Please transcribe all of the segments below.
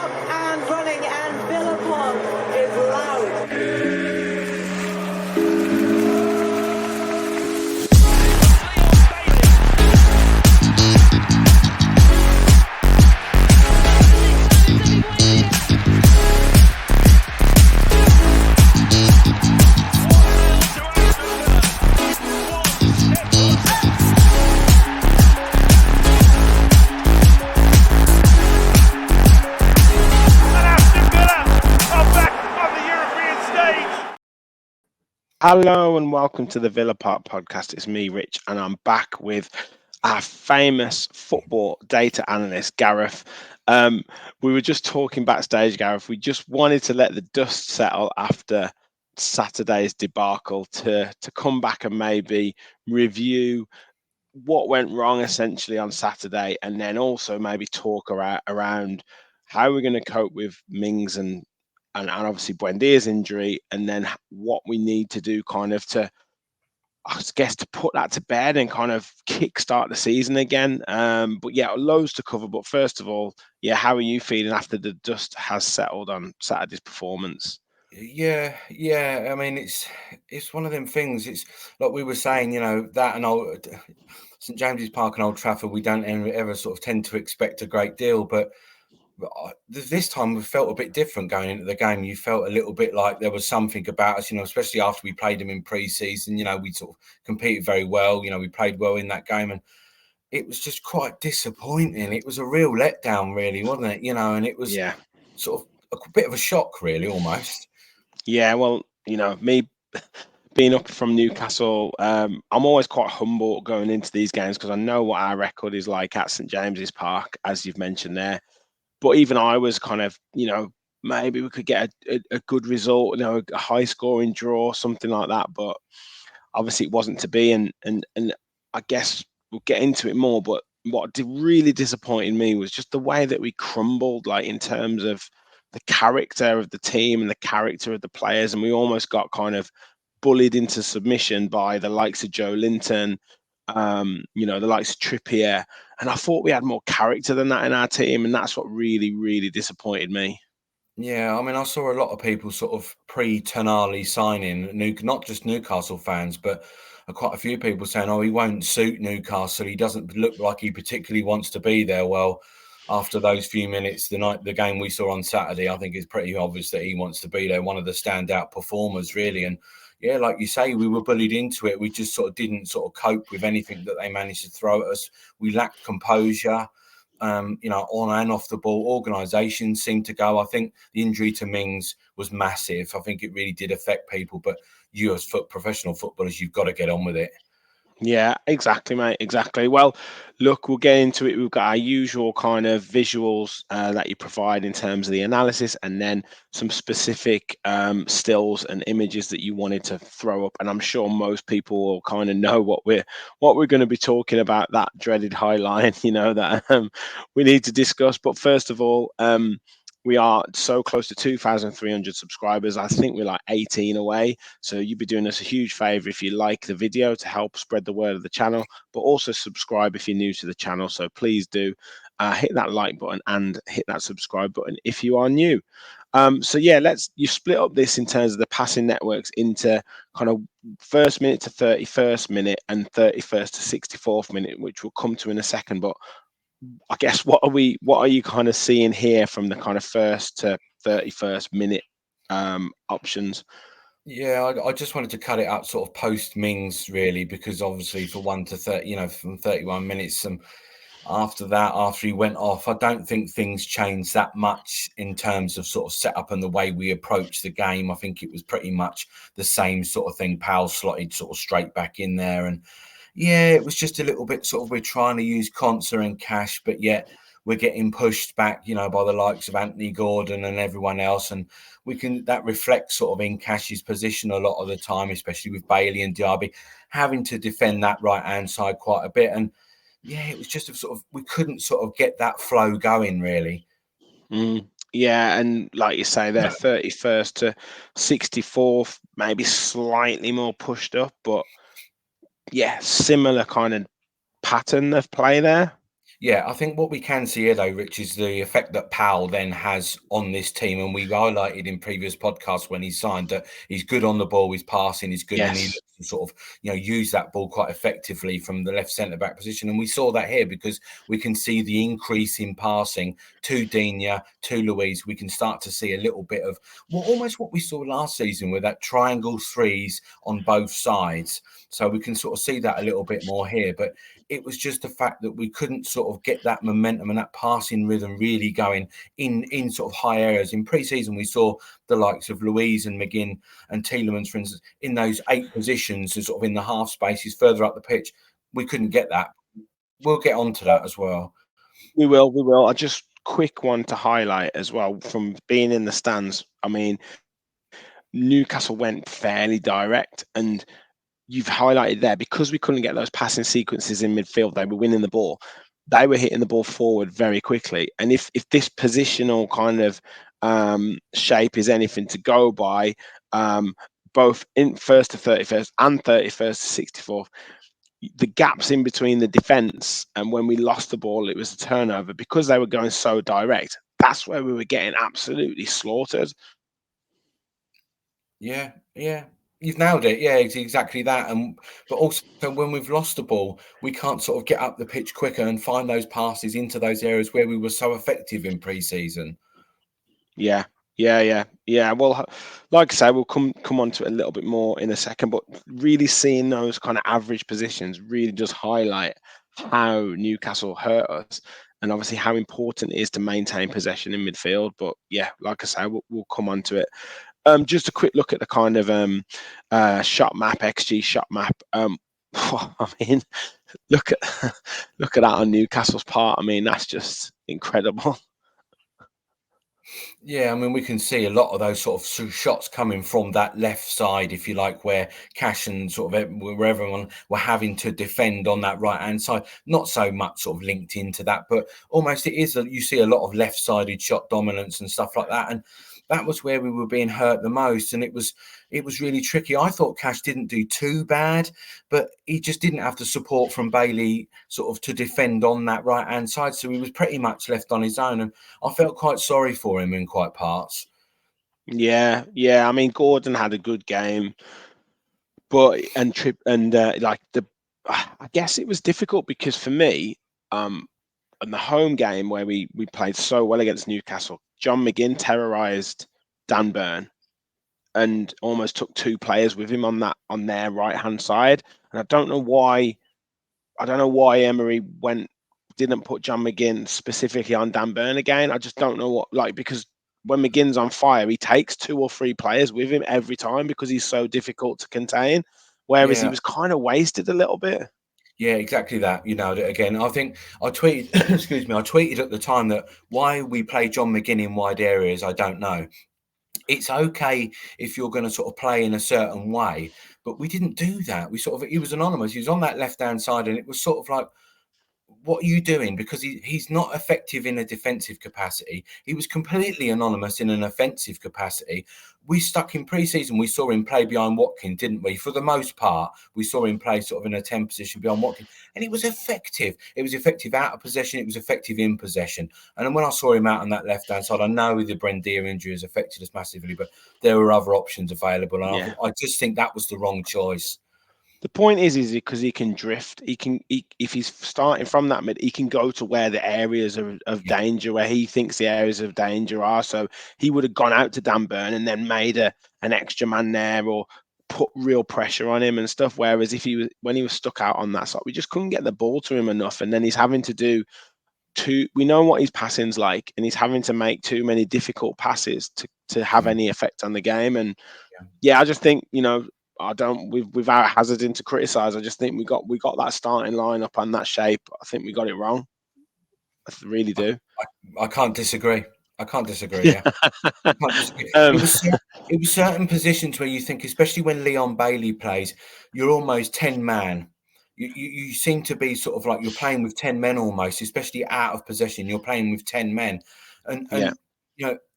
Up and running, and Villa is loud. Hello and welcome to the Villa Park podcast. It's me, Rich, and I'm back with our famous football data analyst, Gareth. We were just talking backstage, Gareth. We just wanted to let the dust settle after Saturday's debacle to come back and maybe review what went wrong essentially on Saturday, and then also maybe talk around how we're going to cope with Mings and obviously Buendia's injury, and then what we need to do kind of to, I guess, to put that to bed and kind of kickstart the season again. But yeah, loads to cover. But first of all, yeah, how are you feeling after the dust has settled on Saturday's performance? Yeah. I mean, it's one of them things. It's like we were saying, that and old St James's Park and Old Trafford. We don't ever sort of tend to expect a great deal, but this time we felt a bit different going into the game. You felt a little bit like there was something about us, especially after we played them in pre-season. We sort of competed very well. We played well in that game, and it was just quite disappointing. It was a real letdown, really, wasn't it? And it was sort of a bit of a shock, really, almost. Yeah, well, me being up from Newcastle, I'm always quite humble going into these games because I know what our record is like at St James's Park, as you've mentioned there. But even I was kind of, maybe we could get a good result, a high scoring draw, something like that. But obviously it wasn't to be. And I guess we'll get into it more. But what really disappointed me was just the way that we crumbled, like in terms of the character of the team and the character of the players. And we almost got kind of bullied into submission by the likes of Joe Linton, the likes of Trippier. And I thought we had more character than that in our team. And that's what really, really disappointed me. Yeah, I mean, I saw a lot of people sort of pre-Tonali signing, not just Newcastle fans, but quite a few people saying, "Oh, he won't suit Newcastle. He doesn't look like he particularly wants to be there." Well, after those few minutes, the game we saw on Saturday, I think it's pretty obvious that he wants to be there. One of the standout performers, really. And yeah, like you say, we were bullied into it. We just sort of didn't sort of cope with anything that they managed to throw at us. We lacked composure. On and off the ball. Organisation seemed to go. I think the injury to Mings was massive. I think it really did affect people. But you, as professional footballers, you've got to get on with it. Yeah, exactly, mate. Exactly. Well, look, we'll get into it. We've got our usual kind of visuals that you provide in terms of the analysis, and then some specific stills and images that you wanted to throw up. And I'm sure most people will kind of know what we're going to be talking about. That dreaded high line, that we need to discuss. But first of all, we are so close to 2,300 subscribers. I think we're like 18 away. So you'd be doing us a huge favor if you like the video to help spread the word of the channel, but also subscribe if you're new to the channel. So please do hit that like button and hit that subscribe button if you are new. So yeah, you split up this in terms of the passing networks into kind of first minute to 31st minute and 31st to 64th minute, which we'll come to in a second. But I guess what are you kind of seeing here from the kind of first to 31st minute options? Yeah, I just wanted to cut it up sort of post Mings, really, because obviously for 1 to 30, from 31 minutes, after that, after he went off, I don't think things changed that much in terms of sort of setup and the way we approach the game. I think it was pretty much the same sort of thing. Powell slotted sort of straight back in there. And yeah, it was just a little bit sort of, we're trying to use Konsa and Cash, but yet we're getting pushed back, by the likes of Anthony Gordon and everyone else. And that reflects sort of in Cash's position a lot of the time, especially with Bailey and Diaby having to defend that right-hand side quite a bit. And yeah, it was just we couldn't sort of get that flow going, really. Yeah, and like you say, they're 31st to 64th, maybe slightly more pushed up, but yeah, similar kind of pattern of play there. Yeah, I think what we can see here, though, Rich, is the effect that Powell then has on this team. And we highlighted in previous podcasts when he signed that he's good on the ball, his passing is good, and he Yes. looks to sort of, use that ball quite effectively from the left centre back position. And we saw that here because we can see the increase in passing to Digne, to Louise. We can start to see a little bit of almost what we saw last season with that triangle threes on both sides. So we can sort of see that a little bit more here. But it was just the fact that we couldn't sort of get that momentum and that passing rhythm really going in sort of high areas. In pre-season, we saw the likes of Louise and McGinn and Tielemans, for instance, in those 8 positions and sort of in the half spaces further up the pitch. We couldn't get that. We'll get onto that as well. We will. I just quick one to highlight as well from being in the stands. I mean, Newcastle went fairly direct, and you've highlighted there because we couldn't get those passing sequences in midfield. They were winning the ball. They were hitting the ball forward very quickly. And if this positional kind of shape is anything to go by, both in first to 31st and 31st to 64th, the gaps in between the defence and when we lost the ball, it was a turnover because they were going so direct. That's where we were getting absolutely slaughtered. Yeah. You've nailed it. Yeah, it's exactly that. But also when we've lost the ball, we can't sort of get up the pitch quicker and find those passes into those areas where we were so effective in pre-season. Yeah. Well, like I say, we'll come on to it a little bit more in a second, but really seeing those kind of average positions really just highlight how Newcastle hurt us and obviously how important it is to maintain possession in midfield. But yeah, like I say, we'll come on to it. Just a quick look at the kind of shot map, XG shot map. I mean, look at that on Newcastle's part. I mean, that's just incredible. Yeah, I mean, we can see a lot of those sort of shots coming from that left side, if you like, where Cash and sort of where everyone were having to defend on that right hand side. Not so much sort of linked into that, but almost it is. You see a lot of left sided shot dominance and stuff like that, and that was where we were being hurt the most. And it was really tricky. I thought Cash didn't do too bad, but he just didn't have the support from Bailey sort of to defend on that right hand side, so he was pretty much left on his own. And I felt quite sorry for him in quite parts. Yeah. I mean, Gordon had a good game, but like I guess it was difficult because for me, in the home game where we played so well against Newcastle, John McGinn terrorized Dan Burn and almost took 2 players with him on their right hand side. And I don't know why Emery didn't put John McGinn specifically on Dan Burn again. I just don't know because when McGinn's on fire, he takes 2 or 3 players with him every time because he's so difficult to contain. Whereas he was kind of wasted a little bit. Yeah, exactly that. You nailed it again. I think I tweeted, excuse me, I tweeted at the time that why we play John McGinn in wide areas, I don't know. It's okay if you're going to sort of play in a certain way, but we didn't do that. He was anonymous. He was on that left-hand side, and it was sort of like, what are you doing? Because he's not effective in a defensive capacity. He was completely anonymous in an offensive capacity. We stuck in pre-season. We saw him play behind Watkins, didn't we? For the most part, we saw him play sort of in a 10 position behind Watkins, and it was effective. It was effective out of possession. It was effective in possession. And then when I saw him out on that left-hand side, I know the Brendia injury has affected us massively, but there were other options available. And I just think that was the wrong choice. The point is because he can drift. If he's starting from that mid, he can go to where the areas of danger, where he thinks the areas of danger are. So he would have gone out to Dan Burn and then made an extra man there or put real pressure on him and stuff. Whereas when he was stuck out on that side, we just couldn't get the ball to him enough, and then he's having to do we know what his passing's like, and he's having to make too many difficult passes to have any effect on the game. And I just think I don't. Without hazarding to criticise, I just think we got that starting lineup and that shape. I think we got it wrong. I really do. I can't disagree. Yeah, I can't disagree. It was certain positions where you think, especially when Leon Bailey plays, you're almost 10 man. You seem to be sort of like you're playing with 10 men almost, especially out of possession. You're playing with 10 men, and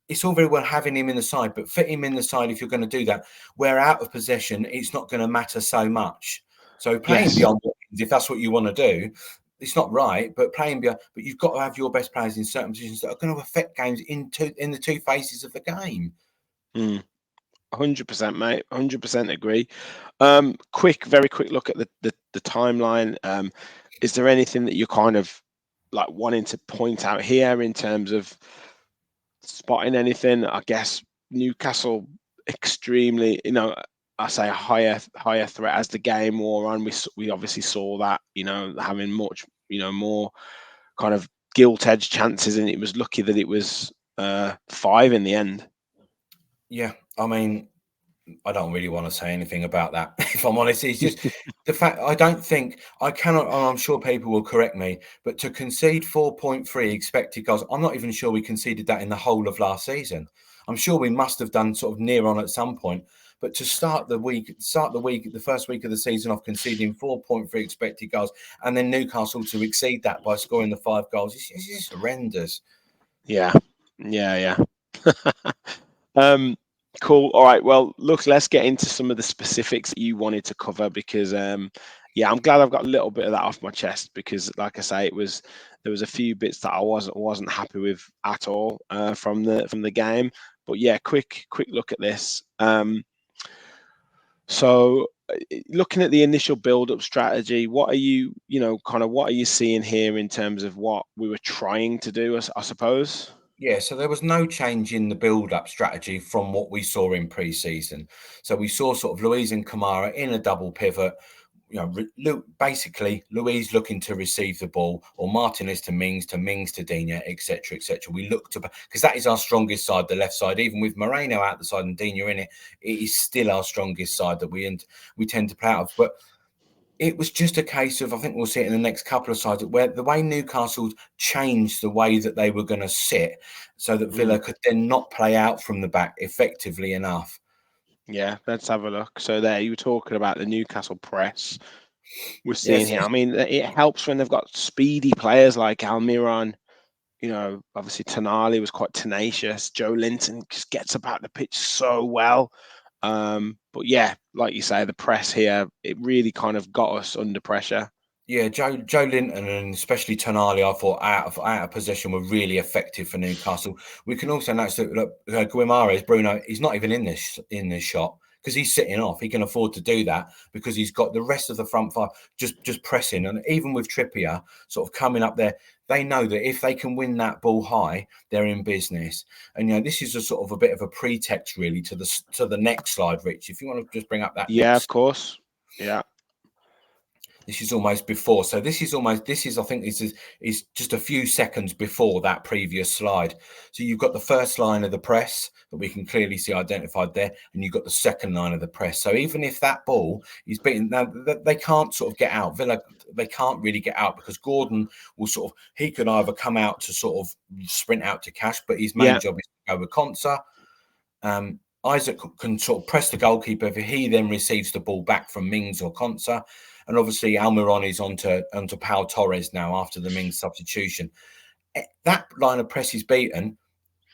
it's all very well having him in the side, but fit him in the side if you're going to do that. Where out of possession, it's not going to matter so much. So playing beyond, if that's what you want to do, it's not right, but playing beyond, but you've got to have your best players in certain positions that are going to affect games in the two phases of the game. 100%, mate. 100% agree. Very quick look at the timeline. Is there anything that you're kind of like wanting to point out here in terms of spotting anything? I guess Newcastle extremely, I say a higher threat as the game wore on. We obviously saw that, having much, more kind of gilt edged chances, and it was lucky that it was 5 in the end. Yeah, I mean, I don't really want to say anything about that. If I'm honest, it's just the fact I don't think I cannot. And I'm sure people will correct me, but to concede 4.3 expected goals, I'm not even sure we conceded that in the whole of last season. I'm sure we must have done sort of near on at some point. But to start the first week of the season off conceding 4.3 expected goals, and then Newcastle to exceed that by scoring the 5 goals, it's just horrendous. Yeah. Cool. All right. Well, look, let's get into some of the specifics that you wanted to cover because, I'm glad I've got a little bit of that off my chest because, like I say, there was a few bits that I wasn't happy with at all from the game. But yeah, quick look at this. So, looking at the initial build-up strategy, what are you seeing here in terms of what we were trying to do? I suppose. Yeah, so there was no change in the build-up strategy from what we saw in pre-season. So we saw sort of Louise and Kamara in a double pivot. Basically Louise looking to receive the ball, or Martinez to Mings to Digne, etc., etc. We look to because that is our strongest side, the left side. Even with Moreno out the side and Digne in it, it is still our strongest side that we tend to play out of. But it was just a case of, I think we'll see it in the next couple of sides, where the way Newcastle changed the way that they were going to sit so that Villa could then not play out from the back effectively enough. Yeah, let's have a look. So there, you were talking about the Newcastle press. We're seeing here. I mean, it helps when they've got speedy players like Almiron. Obviously Tonali was quite tenacious. Joe Linton just gets about the pitch so well. But yeah, like you say, the press here, it really kind of got us under pressure. Yeah, Joe Linton and especially Tonali, I thought out of possession were really effective for Newcastle. We can also notice that Guimaraes, Bruno, he's not even in this shot because he's sitting off. He can afford to do that because he's got the rest of the front five just pressing. And even with Trippier sort of coming up there, they know that if they can win that ball high, they're in business. And this is a sort of a bit of a pretext really to the next slide, Rich. If you want to just bring up that. Yeah, of course. Yeah. This is almost before. So I think this is just a few seconds before that previous slide. So you've got the first line of the press that we can clearly see identified there, and you've got the second line of the press. So even if that ball is beaten, now they can't sort of get out. Villa, they can't really get out because Gordon will he could either come out to sort of sprint out to Cash, but his main job is to go with Konsa. Isaac can sort of press the goalkeeper if he then receives the ball back from Mings or Konsa. And obviously Almiron is onto Pau Torres now after the Mings substitution. That line of press is beaten.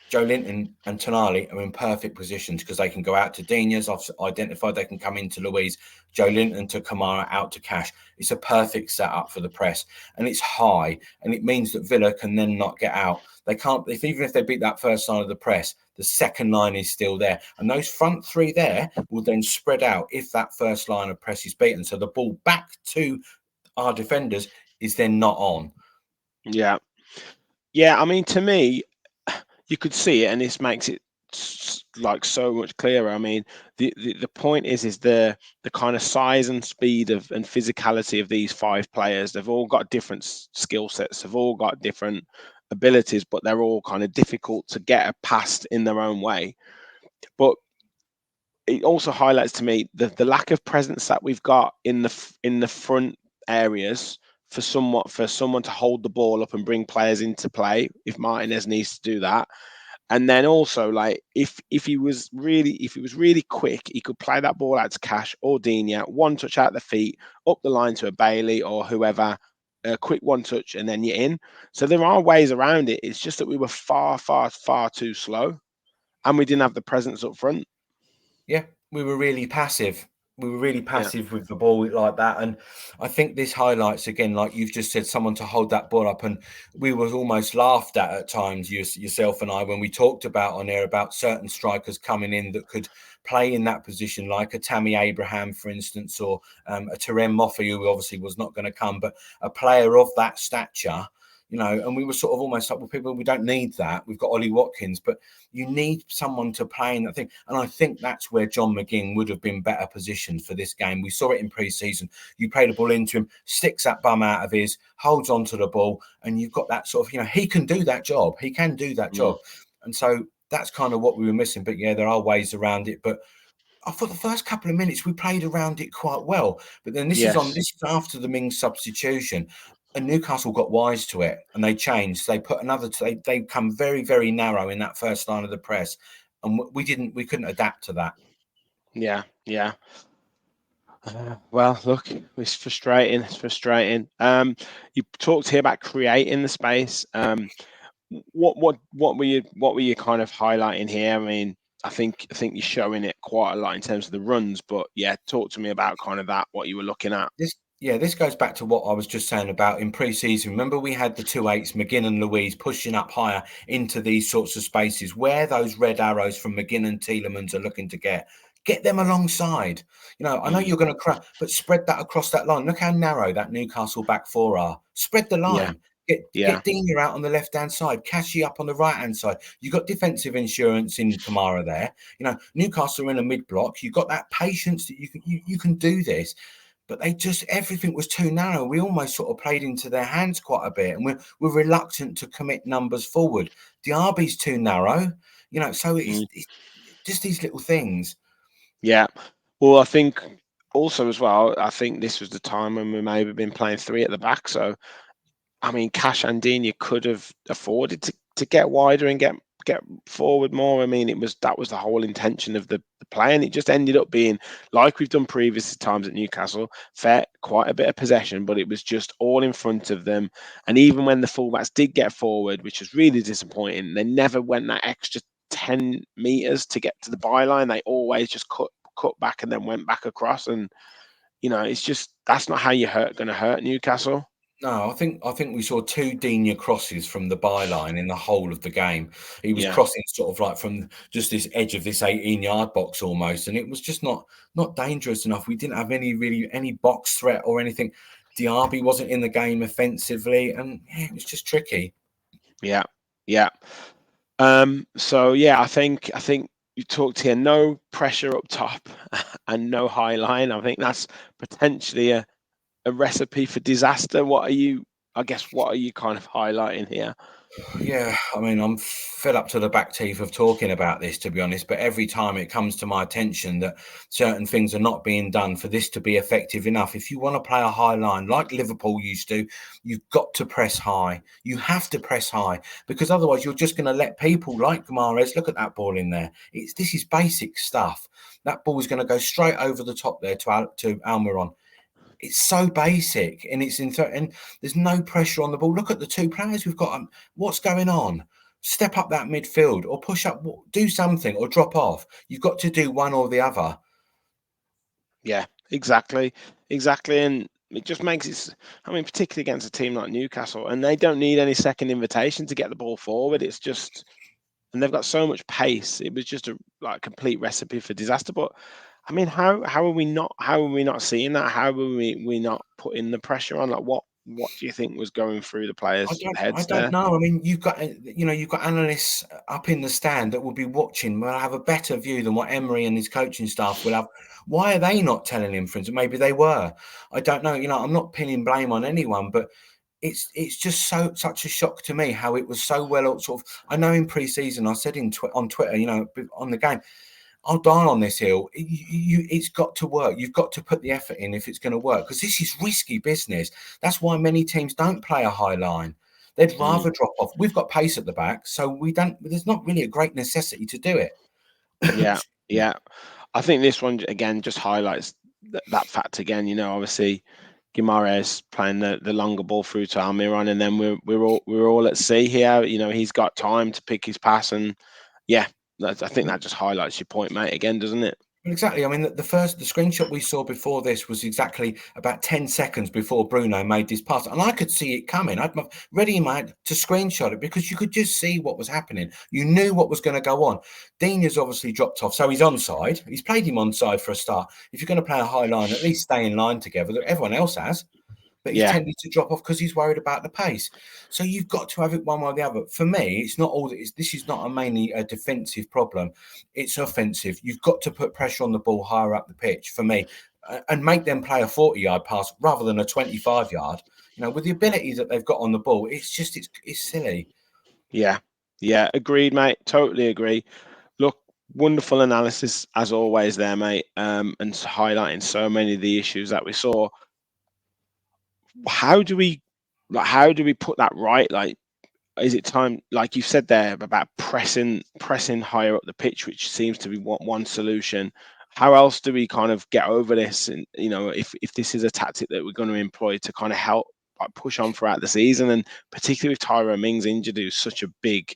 Joe Linton and Tonali are in perfect positions because they can go out to Digne, as I've identified. They can come into Louise, Joe Linton to Kamara, out to Cash. It's a perfect setup for the press, and it's high, and it means that Villa can then not get out. They can't, even if they beat that first line of the press, the second line is still there, and those front three there will then spread out if that first line of press is beaten. So the ball back to our defenders is then not on. Yeah. I mean, to me, you could see it, and this makes it like so much clearer. I mean, the point is the kind of size and speed and physicality of these 5 players. They've all got different skill sets. They've all got different abilities, but they're all kind of difficult to get past in their own way. But it also highlights to me the lack of presence that we've got in the front areas for someone to hold the ball up and bring players into play if Martinez needs to do that. And then also, like, if he was really quick, he could play that ball out to Cash or Digne, one touch out the feet, up the line to a Bailey or whoever, a quick one touch, and then you're in. So there are ways around it. It's just that we were far too slow, and we didn't have the presence up front. Yeah, we were really passive. We were really passive with the ball like that. And I think this highlights, again, like you've just said, someone to hold that ball up. And we was almost laughed at times, yourself and I, when we talked about on air about certain strikers coming in that could play in that position, like a Tammy Abraham, for instance, or a Terem Moffi, who obviously was not going to come, but a player of that stature. And we were sort of almost like, well, people, we don't need that. We've got Ollie Watkins, but you need someone to play in that thing. And I think that's where John McGinn would have been better positioned for this game. We saw it in pre-season. You play the ball into him, sticks that bum out of his, holds onto the ball, and you've got that sort of, he can do that job. He can do that job. And so that's kind of what we were missing. But yeah, there are ways around it. But I thought the first couple of minutes we played around it quite well. But then this is after the Mings substitution. And Newcastle got wise to it and they changed. They put they come very, very narrow in that first line of the press. And we couldn't adapt to that. Yeah. Well, look, it's frustrating. You talked here about creating the space. What were you kind of highlighting here? I mean, I think you're showing it quite a lot in terms of the runs, but yeah, talk to me about kind of that, what you were looking at. This goes back to what I was just saying about in pre-season. Remember, we had the 2-8s, McGinn and Louise, pushing up higher into these sorts of spaces where those red arrows from McGinn and Tielemans are looking to get them alongside. I know you're going to cry, but spread that across that line. Look how narrow that Newcastle back four are. Spread the line. Get Dina out on the left-hand side, Cashy up on the right-hand side. You've got defensive insurance in Kamara there. Newcastle are in a mid-block. You've got that patience that you can do this. But everything was too narrow. We almost sort of played into their hands quite a bit, and we're reluctant to commit numbers forward. Diaby's too narrow, so it's just these little things. Yeah. Well, I think also as well, I think this was the time when we maybe been playing three at the back. So, I mean, Cash and Dina could have afforded to get wider and get forward more. I mean, that was the whole intention of the play, and it just ended up being like we've done previous times at Newcastle, quite a bit of possession, but it was just all in front of them. And even when the fullbacks did get forward, which was really disappointing, they never went that extra 10 meters to get to the byline. They always just cut back and then went back across. And it's just, that's not how you're going to hurt Newcastle. No, I think we saw 2 Digne crosses from the byline in the whole of the game. He was crossing sort of like from just this edge of this 18-yard box almost, and it was just not dangerous enough. We didn't have any box threat or anything. Diaby wasn't in the game offensively, and it was just tricky. Yeah. So yeah, I think you talked here, no pressure up top and no high line. I think that's potentially a recipe for disaster. What are you kind of highlighting here? Yeah, I mean, I'm fed up to the back teeth of talking about this, to be honest, but every time it comes to my attention that certain things are not being done for this to be effective enough. If you want to play a high line like Liverpool used to, you've got to press high. You have to press high, because otherwise you're just going to let people like Mahrez, look at that ball in there. This is basic stuff. That ball is going to go straight over the top there to Almiron. It's so basic, and and there's no pressure on the ball. Look at the 2 players we've got. What's going on? Step up that midfield, or push up, do something, or drop off. You've got to do one or the other. Yeah, exactly. And it just makes it, I mean, particularly against a team like Newcastle, and they don't need any second invitation to get the ball forward. It's just, and they've got so much pace. It was just a complete recipe for disaster. But I mean, how are we not seeing that? How are we not putting the pressure on? Like, what do you think was going through the players' heads there? I don't know. I mean, you've got analysts up in the stand that will be watching. Will have a better view than what Emery and his coaching staff will have. Why are they not telling him? For instance, maybe they were. I don't know. I'm not pinning blame on anyone, but it's just such a shock to me how it was so well sort of. I know in pre-season I said on Twitter, on the game, I'll die on this hill. It's got to work. You've got to put the effort in if it's going to work, because this is risky business. That's why many teams don't play a high line. They'd rather drop off. We've got pace at the back, so we don't. There's not really a great necessity to do it. Yeah. I think this one again just highlights that fact again. Obviously, Guimaraes playing the longer ball through to Almiron, and then we're all at sea here. He's got time to pick his pass, and yeah. I think that just highlights your point, mate, again, doesn't it? Exactly. I mean, the screenshot we saw before this was exactly about 10 seconds before Bruno made this pass. And I could see it coming. I'd ready in my head to screenshot it because you could just see what was happening. You knew what was going to go on. Dina's obviously dropped off. So he's onside. He's played him onside for a start. If you're going to play a high line, at least stay in line together. Everyone else has. But he's Yeah, tended to drop off because he's worried about the pace. So you've got to have it one way or the other. For me, it's not all. This is not mainly a defensive problem. It's offensive. You've got to put pressure on the ball higher up the pitch. For me, and make them play a 40-yard pass rather than a 25-yard. You know, with the ability that they've got on the ball, it's silly. yeah, agreed, mate. Totally agree. Look, wonderful analysis as always there, mate. And highlighting so many of the issues that we saw. How do we put that right? Like, is it time, like you said there, about pressing higher up the pitch, which seems to be one solution? How else do we kind of get over this? And if this is a tactic that we're going to employ to kind of help push on throughout the season, and particularly with Tyrone Mings injured, who's such a big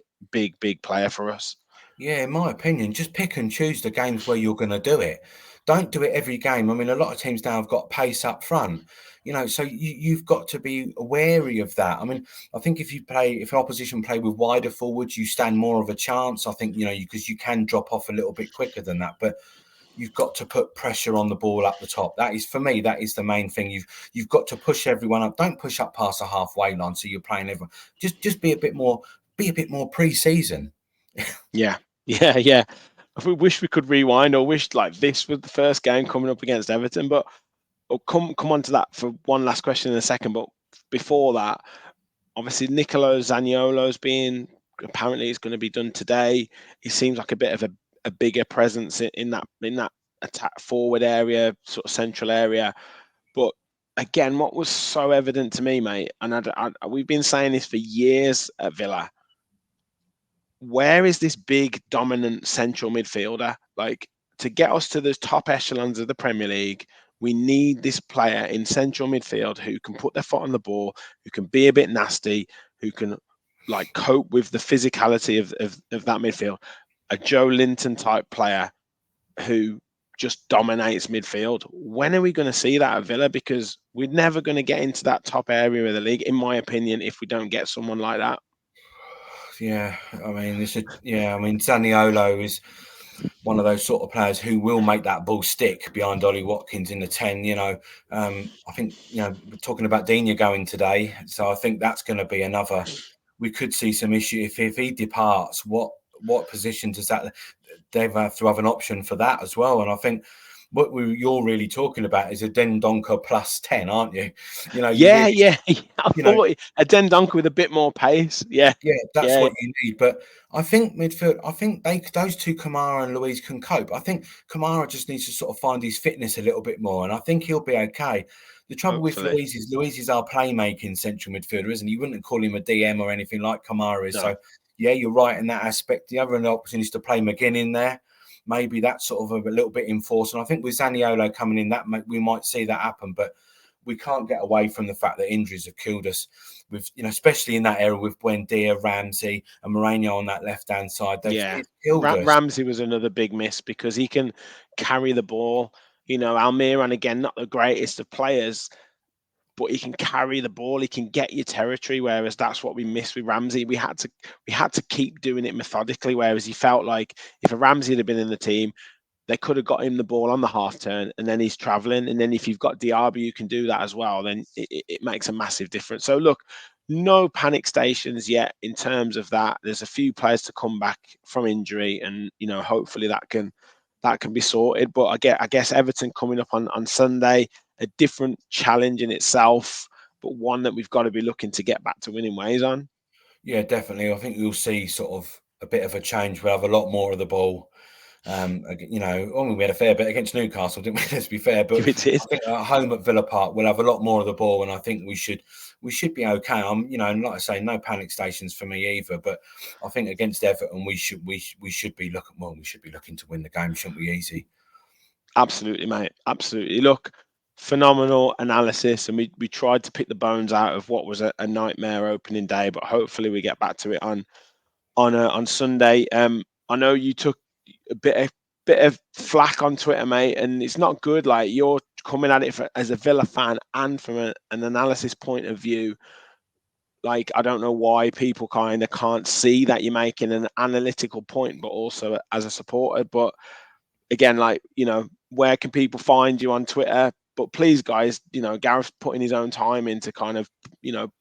player for us. Yeah, in my opinion, just pick and choose the games where you're going to do it. Don't do it every game. I mean, a lot of teams now have got pace up front, so you've got to be wary of that. I mean, I think if an opposition play with wider forwards, you stand more of a chance. I think, because you can drop off a little bit quicker than that. But you've got to put pressure on the ball up the top. That is, for me, that is the main thing. You've got to push everyone up. Don't push up past the halfway line so you're playing everyone. Just be a bit more pre-season. Yeah. We wish we could rewind, or wish like this was the first game coming up against Everton. But we'll come on to that for one last question in a second. But before that, obviously Nicolo Zaniolo's being apparently is going to be done today. He seems like a bit of a bigger presence in that attack forward area, sort of central area. But again, what was so evident to me, mate, and we've been saying this for years at Villa. Where is this big dominant central midfielder? Like, to get us to the top echelons of the Premier League, we need this player in central midfield who can put their foot on the ball, who can be a bit nasty, who can like cope with the physicality of that midfield. A Joe Linton type player who just dominates midfield. When are we going to see that at Villa? Because we're never going to get into that top area of the league, in my opinion, if we don't get someone like that. Yeah, I mean, Zaniolo is one of those sort of players who will make that ball stick behind Ollie Watkins in the 10. I think, we're talking about Digne going today. So I think that's going to be another. We could see some issue if he departs. What position does that? They have to have an option for that as well. And I think what you're really talking about is a Dendoncker plus 10, aren't you? Yeah. I thought a Dendoncker with a bit more pace. Yeah, that's what you need. But I think midfield, those two, Kamara and Luiz, can cope. I think Kamara just needs to sort of find his fitness a little bit more, and I think he'll be okay. The trouble with Luiz is our playmaking central midfielder, isn't he? You wouldn't call him a DM or anything like Kamara is. No. So, yeah, you're right in that aspect. The other option is to play McGinn in there. Maybe that's sort of a little bit enforced. And I think with Zaniolo coming in, we might see that happen. But we can't get away from the fact that injuries have killed us. With especially in that era with Buendia, Ramsey, and Moreno on that left-hand side. It's killed us. Ramsey was another big miss because he can carry the ball. Almiron, again, not the greatest of players, but he can carry the ball. He can get your territory. Whereas that's what we missed with Ramsey. We had to keep doing it methodically. Whereas he felt like if a Ramsey had been in the team, they could have got him the ball on the half turn, and then he's traveling. And then if you've got Diaby, you can do that as well. Then it makes a massive difference. So look, no panic stations yet in terms of that. There's a few players to come back from injury, and hopefully that can be sorted. But I guess Everton coming up on Sunday, a different challenge in itself, but one that we've got to be looking to get back to winning ways on. Yeah, definitely. I think you'll see sort of a bit of a change. We'll have a lot more of the ball. We had a fair bit against Newcastle, didn't we? Let's be fair, but I think at home at Villa Park, we'll have a lot more of the ball, and I think we should be okay. And like I say, no panic stations for me either. But I think against Everton, we should be looking to win the game, shouldn't we? Easy. Absolutely, mate. Absolutely. Look, phenomenal analysis, and we tried to pick the bones out of what was a nightmare opening day, but hopefully we get back to it on Sunday. I know you took a bit of bit of flack on Twitter, mate, and it's not good. Like, you're coming at it as a Villa fan and from an analysis point of view. Like, I don't know why people kind of can't see that you're making an analytical point, but also as a supporter. But again, like, you know, where can people find you on Twitter? But please, guys, you know, Gareth's putting his own time into kind of, you know,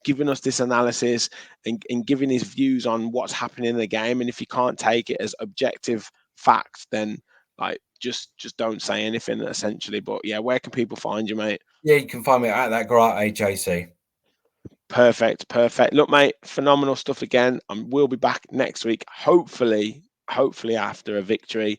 giving us this analysis and giving his views on what's happening in the game. And if you can't take it as objective fact, then like just don't say anything, essentially. But yeah, where can people find you, mate? Yeah, you can find me at that great AJC. Perfect. Look, mate, phenomenal stuff again. We'll be back next week, hopefully after a victory.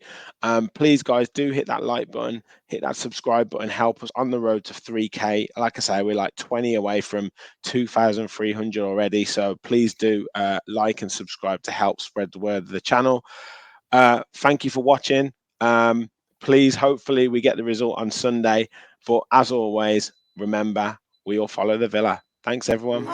Please, guys, do hit that like button, hit that subscribe button, help us on the road to 3K. Like I say, we're like 20 away from 2,300 already, so please do like and subscribe to help spread the word of the channel. Thank you for watching. Please, hopefully we get the result on Sunday, but as always, remember, we all follow the Villa. Thanks, everyone.